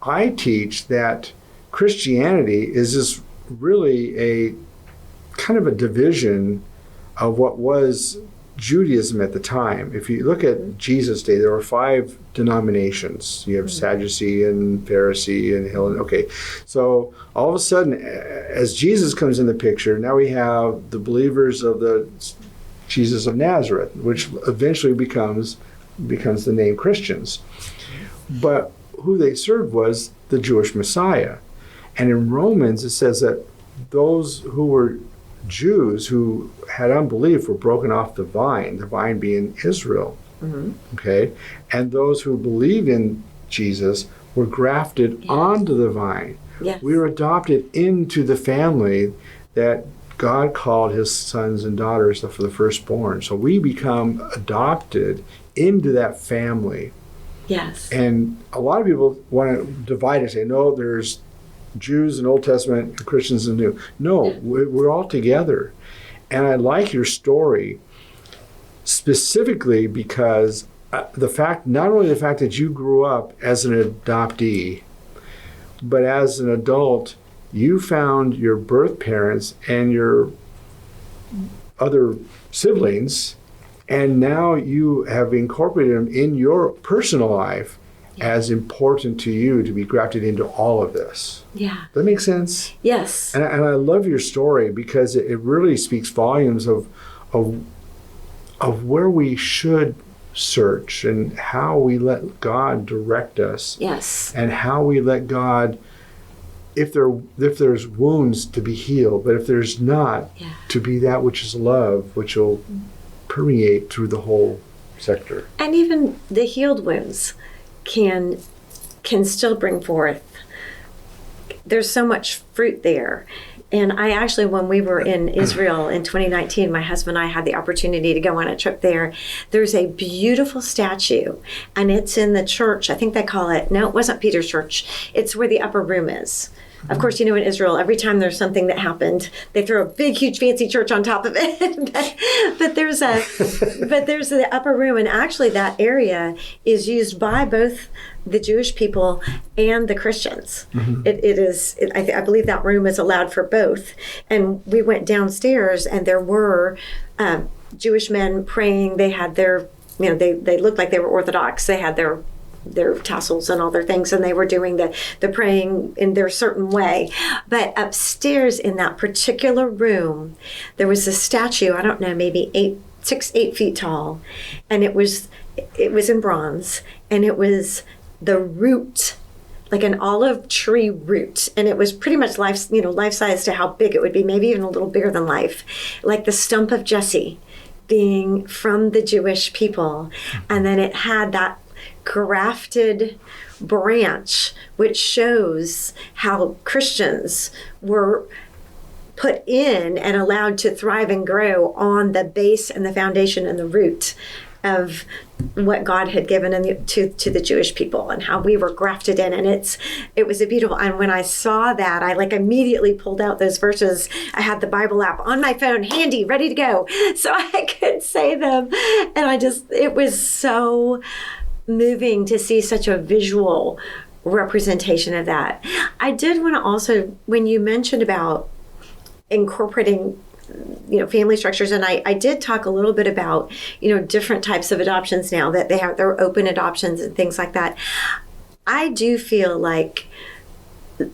I teach that Christianity is just really a kind of a division of what was Judaism at the time. If you look at Jesus' day, there were 5 denominations. You have Sadducee and Pharisee and Helen. Okay, so all of a sudden, as Jesus comes in the picture, now we have the believers of the Jesus of Nazareth, which eventually becomes the name Christians. But who they served was the Jewish Messiah. And in Romans, it says that those who were Jews who had unbelief were broken off the vine being Israel. Okay? And those who believed in Jesus were grafted onto the vine. Yes. We were adopted into the family that God called his sons and daughters for the firstborn. So we become adopted into that family. Yes. And a lot of people want to divide and say, no, there's Jews in Old Testament and Christians in New. No, we're all together. And I like your story specifically because not only the fact that you grew up as an adoptee, but as an adult, you found your birth parents and your other siblings, and now you have incorporated them in your personal life as important to you to be grafted into all of this. Yeah. Does that make sense? Yes. And I love your story because it really speaks volumes of where we should search and how we let God direct us. Yes. And how we let God, if there's wounds, to be healed, but if there's not, to be that which is love, which will permeate through the whole sector. And even the healed wounds can still bring forth. There's so much fruit there. And I actually, when we were in Israel in 2019, my husband and I had the opportunity to go on a trip there. There's a beautiful statue, and it's in the church. I think they call it, no, it wasn't Peter's church. It's where the upper room is. Of course, in Israel, every time there's something that happened, they throw a big, huge, fancy church on top of it. but there's the upper room, and actually that area is used by both the Jewish people and the Christians. I believe that room is allowed for both. And we went downstairs, and there were Jewish men praying. They had their, they looked like they were Orthodox. They had their tassels and all their things, and they were doing the praying in their certain way. But upstairs in that particular room, there was a statue, I don't know, maybe 8 feet tall, and it was in bronze, and it was the root, like an olive tree root, and it was pretty much life size to how big it would be, maybe even a little bigger than life, like the stump of Jesse being from the Jewish people. And then it had that grafted branch, which shows how Christians were put in and allowed to thrive and grow on the base and the foundation and the root of what God had given to the Jewish people, and how we were grafted in. And it was a beautiful, and when I saw that, I immediately pulled out those verses. I had the Bible app on my phone handy, ready to go, so I could say them. And it was so moving to see such a visual representation of that. I did want to also, when you mentioned about incorporating family structures, and I did talk a little bit about different types of adoptions now that they're open adoptions and things like that. I do feel like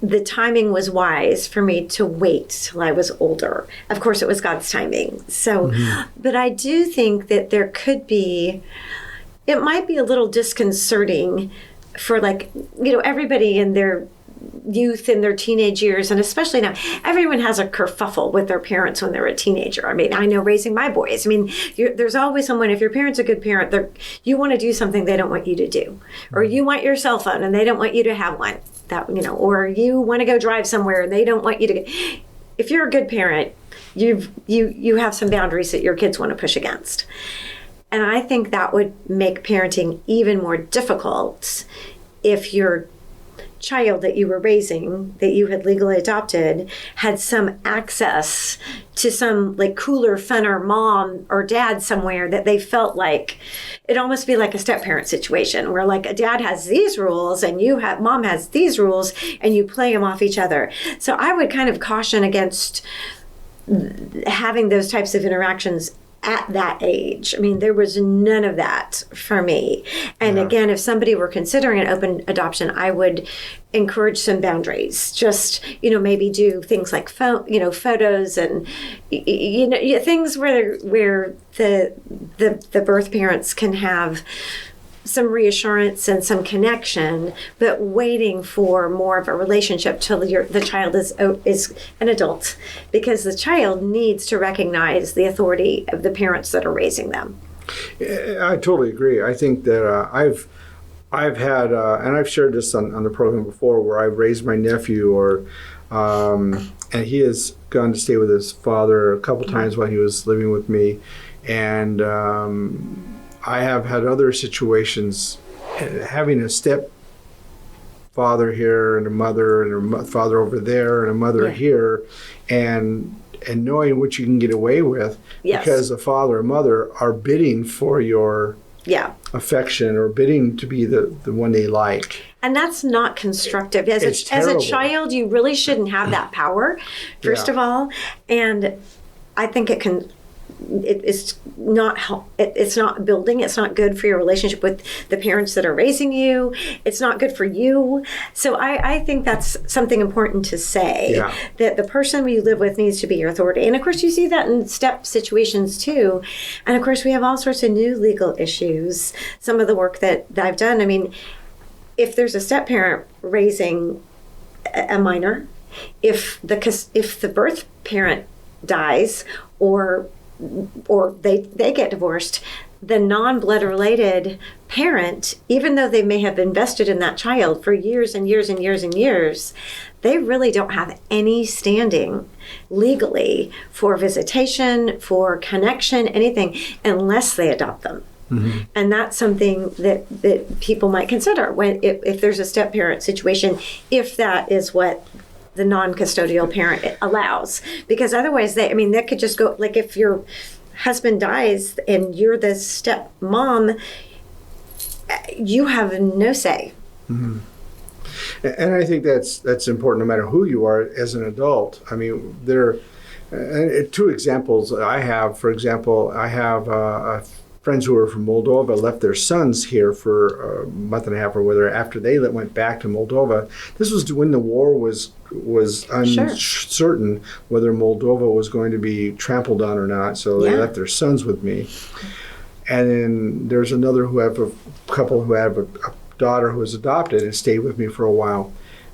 the timing was wise for me to wait till I was older. Of course, it was God's timing. So, but I do think that there could be, it might be a little disconcerting for everybody in their youth in their teenage years, and especially now, everyone has a kerfuffle with their parents when they're a teenager. I mean, I know raising my boys. I mean, there's always someone, if your parent's a good parent, you want to do something they don't want you to do, or you want your cell phone and they don't want you to have one. Or you want to go drive somewhere and they don't want you to. If you're a good parent, you have some boundaries that your kids want to push against, and I think that would make parenting even more difficult if your child that you were raising, that you had legally adopted, had some access to some cooler, funner mom or dad somewhere that they felt like it'd almost be like a step-parent situation where a dad has these rules and mom has these rules and you play them off each other. So I would kind of caution against having those types of interactions at that age. I mean, there was none of that for me. And again, if somebody were considering an open adoption, I would encourage some boundaries. Just, maybe do things like photos and things where the birth parents can have some reassurance and some connection, but waiting for more of a relationship till the child is an adult, because the child needs to recognize the authority of the parents that are raising them. I totally agree. I think that I've had, and I've shared this on the program before, where I've raised my nephew, and he has gone to stay with his father a couple times while he was living with me, and I have had other situations, having a step father here and a mother and a father over there and a mother here, and knowing what you can get away with because the father and mother are bidding for your affection or bidding to be the one they like. And that's not constructive. As a child, you really shouldn't have that power, first of all. And I think it's not building. It's not good for your relationship with the parents that are raising you. It's not good for you. So I think that's something important to say, that the person you live with needs to be your authority. And of course, you see that in step situations too. And of course, we have all sorts of new legal issues. Some of the work that I've done, I mean, if there's a step parent raising a minor, if the birth parent dies or they get divorced, the non-blood related parent, even though they may have invested in that child for years and years and years and years, they really don't have any standing legally for visitation, for connection, anything, unless they adopt them. Mm-hmm. And that's something that people might consider if there's a step parent situation, if that is what the non-custodial parent allows, because otherwise that could just go, if your husband dies and you're the step mom, you have no say. Mm-hmm. And I think that's important no matter who you are as an adult. I mean, there are two examples I have. For example, I have friends who are from Moldova left their sons here for a month and a half or whatever after they went back to Moldova. This was when the war was uncertain whether Moldova was going to be trampled on or not. So they left their sons with me. And then there's another couple who have a daughter who was adopted and stayed with me for a while.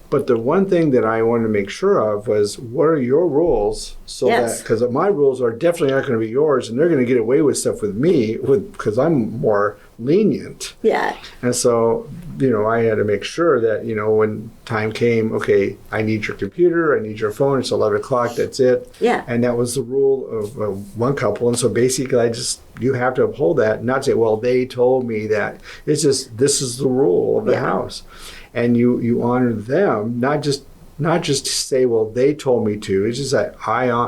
But the one thing that I wanted to make sure of was, what are your rules? So that, because my rules are definitely not going to be yours, and they're going to get away with stuff with me because I'm more lenient. Yeah. And so, I had to make sure that, when time came, okay, I need your computer, I need your phone, it's 11 o'clock, that's it. Yeah. And that was the rule of one couple. And so basically you have to uphold that and not say, well, they told me that. It's just, this is the rule of the house. And you honor them, not just to say, well, they told me to. It's just that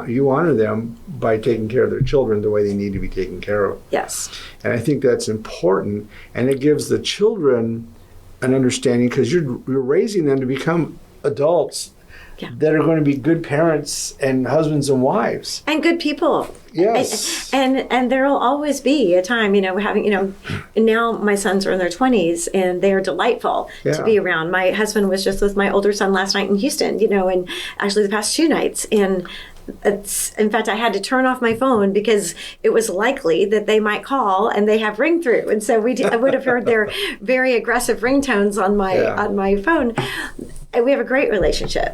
you honor them by taking care of their children the way they need to be taken care of. Yes. And I think that's important, and it gives the children an understanding, because you're raising them to become adults Yeah. that are going to be good parents and husbands and wives. And good people. Yes. And there'll always be a time, now my sons are in their 20s and they are delightful to be around. My husband was just with my older son last night in Houston, and actually the past 2 nights. And in fact, I had to turn off my phone because it was likely that they might call and they have ring through. And so I would have heard their very aggressive ringtones on my phone. And we have a great relationship.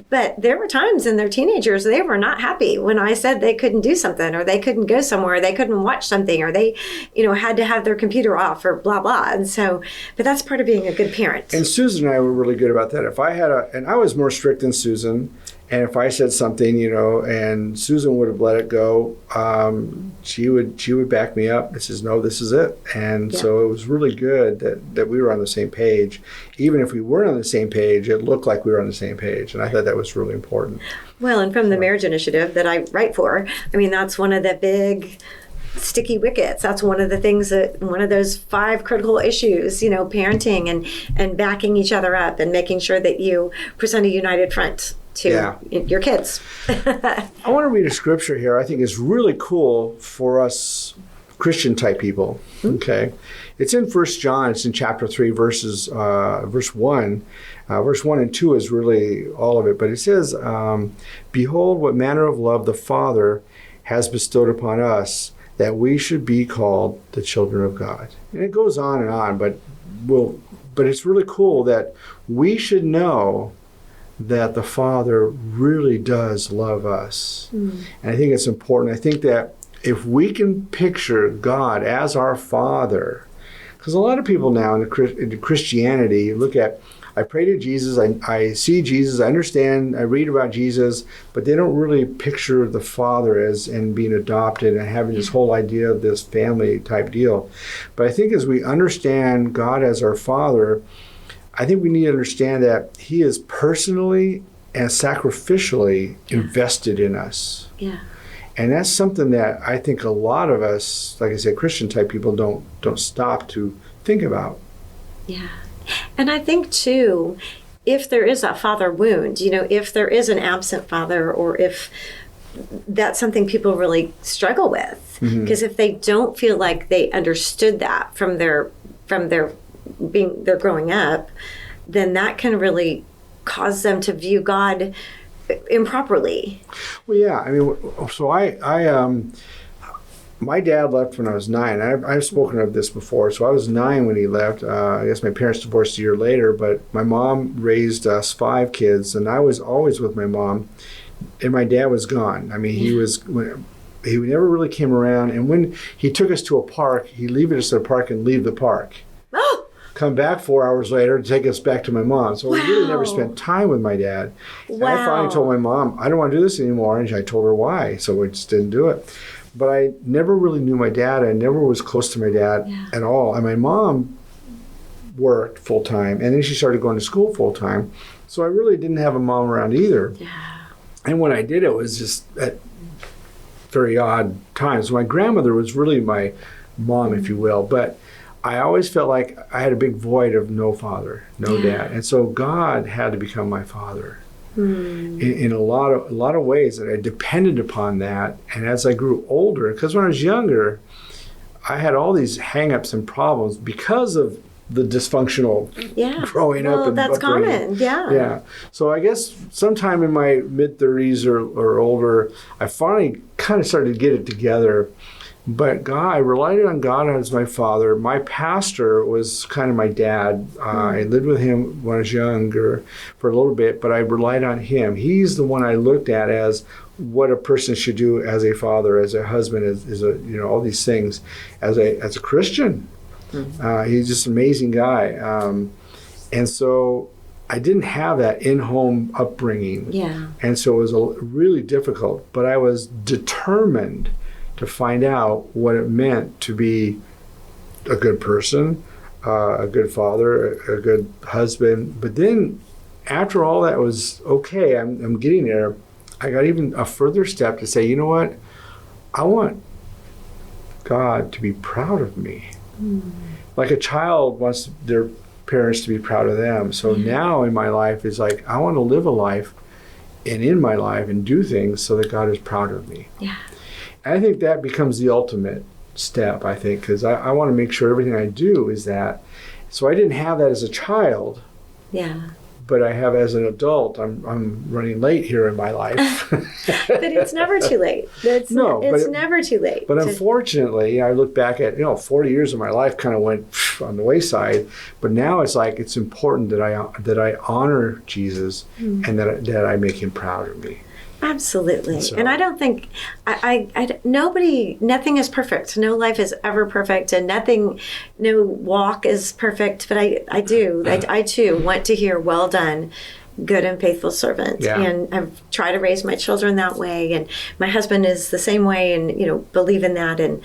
But there were times in their teenagers, they were not happy when I said they couldn't do something, or they couldn't go somewhere, or they couldn't watch something, or they, had to have their computer off, or blah, blah. And so, but that's part of being a good parent. And Susan and I were really good about that. If I had and I was more strict than Susan, and if I said something, and Susan would have let it go, she would back me up and says, no, this is it. And so it was really good that we were on the same page. Even if we weren't on the same page, it looked like we were on the same page. And I thought that was really important. Well, and from the marriage initiative that I write for, that's one of the big sticky wickets. That's one of the things one of those 5 critical issues, parenting and backing each other up and making sure that you present a united front to your kids. I want to read a scripture here I think is really cool for us Christian type people. Okay. It's in 1 John. It's in chapter 3, verse 1. Verse 1 and 2 is really all of it. But it says, behold, what manner of love the Father has bestowed upon us, that we should be called the children of God. And it goes on, but it's really cool that we should know that the Father really does love us. And I think it's important. I think that if we can picture God as our Father, because a lot of people now in Christianity look at, I pray to Jesus, I see Jesus, I understand, I read about Jesus, but they don't really picture the Father as and being adopted and having this whole idea of this family type deal. But I think as we understand God as our Father, I think we need to understand that He is personally and sacrificially invested in us. Yeah. And that's something that I think a lot of us, like I said, Christian type people don't stop to think about. Yeah. And I think too, if there is a father wound, if there is an absent father, or if that's something people really struggle with, because if they don't feel like they understood that from their growing up, then that can really cause them to view God improperly. Well, yeah. So my dad left when I was 9. I've spoken of this before. So I was 9 when he left. I guess my parents divorced a year later, but my mom raised us 5 kids, and I was always with my mom, and my dad was gone. He never really came around, and when he took us to a park, he'd leave us at a park and leave the park. Oh! Come back 4 hours later to take us back to my mom. So we really never spent time with my dad. Wow. And I finally told my mom, I don't want to do this anymore, and I told her why, so we just didn't do it. But I never really knew my dad. I never was close to my dad at all. And my mom worked full-time, and then she started going to school full-time. So I really didn't have a mom around either. Yeah. And when I did, it was just at very odd times. My grandmother was really my mom, if you will. But I always felt like I had a big void of no father, no dad. And so God had to become my father. In a lot of ways, that I depended upon that. And as I grew older, because when I was younger, I had all these hang-ups and problems because of the dysfunctional growing up. And that's upbringing. common. Yeah. So I guess sometime in my mid-30s or older, I finally kind of started to get it together. But God, I relied on God as my father. My pastor was kind of my dad. I lived with him when I was younger for a little bit, but I relied on him. He's the one I looked at as what a person should do as a father, as a husband, as a all these things, as a Christian. He's just an amazing guy. And so I didn't have that in-home upbringing. Yeah. And so it was really difficult, but I was determined to find out what it meant to be a good person, a good father, a good husband. But then after all that was okay, I'm getting there, I got even a further step to say, you know what? I want God to be proud of me. Like a child wants their parents to be proud of them. So now in my life is like, I want to live a life and in my life and do things so that God is proud of me. Yeah. And I think that becomes the ultimate step, I think, because I want to make sure everything I do is that. So I didn't have that as a child. Yeah. But I have as an adult. I'm running late here in my life. But it's never too late. It's never too late. But unfortunately, I look back at 40 years of my life kind of went on the wayside. But now it's like it's important that I honor Jesus and that I make him proud of me. Absolutely. So, and I don't think, nothing is perfect. No life is ever perfect, and no walk is perfect. But I too want to hear, well done, good and faithful servant. Yeah. And I've tried to raise my children that way, and my husband is the same way, and believe in that, and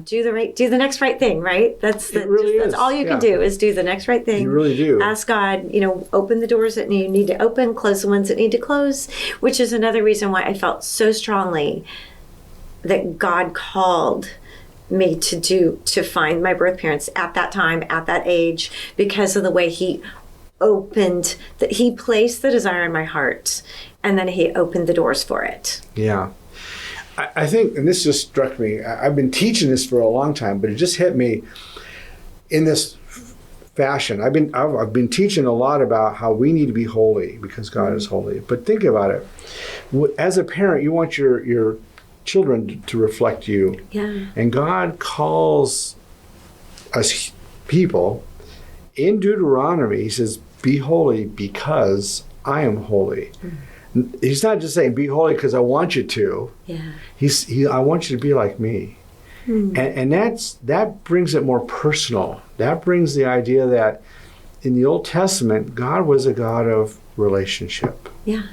do the next right thing, right? That's all you can do is do the next right thing. You really do. Ask God, open the doors that you need to open, close the ones that need to close, which is another reason why I felt so strongly that God called me to find my birth parents at that time, at that age, because of the way he placed the desire in my heart, and then he opened the doors for it. Yeah. I think, and this just struck me, I've been teaching this for a long time, but it just hit me in this fashion. I've been teaching a lot about how we need to be holy because God is holy. But think about it. As a parent, you want your children to reflect you. Yeah. And God calls us people in Deuteronomy. He says, be holy because I am holy. He's not just saying be holy because I want you to. Yeah. I want you to be like me. And that brings it more personal. That brings the idea that in the Old Testament, God was a God of relationship. Yeah.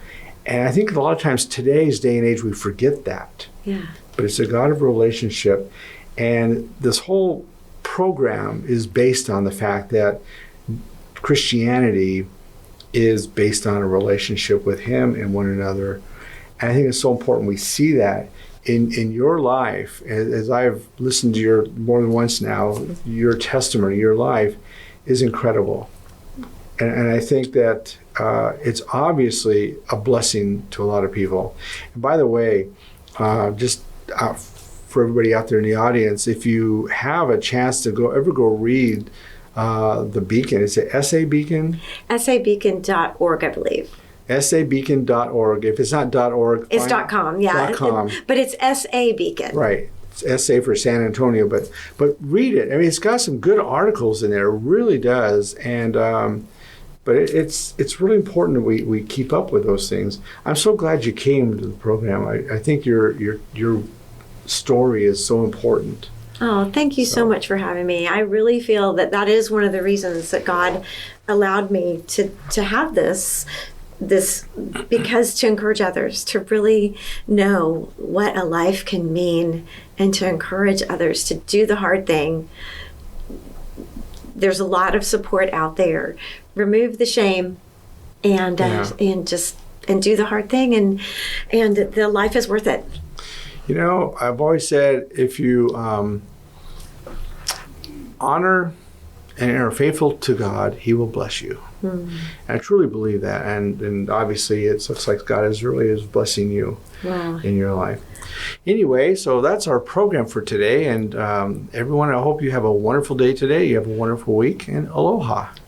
And I think a lot of times today's day and age we forget that. Yeah. But it's a God of relationship. And this whole program is based on the fact that Christianity is based on a relationship with him and one another. And I think it's so important we see that in your life. As I've listened to your more than once now, your testimony, your life is incredible. And I think that it's obviously a blessing to a lot of people. And by the way, for everybody out there in the audience, if you have a chance to go read the Beacon, it's a SA Beacon? sabeacon.org, I believe. sabeacon.org. If it's not .org, it's .com, yeah. .com. But it's SA Beacon. Right. It's SA for San Antonio, but read it. I mean, it's got some good articles in there. It really does. And but it's really important that we keep up with those things. I'm so glad you came to the program. I think your story is so important. Oh, thank you so much for having me. I really feel that is one of the reasons that God allowed me to have this because to encourage others to really know what a life can mean and to encourage others to do the hard thing. There's a lot of support out there. Remove the shame and do the hard thing, and the life is worth it. I've always said if you honor and are faithful to God, he will bless you. And I truly believe that. And obviously it looks like God is blessing you in your life. Anyway, so that's our program for today. And everyone, I hope you have a wonderful day today. You have a wonderful week, and aloha.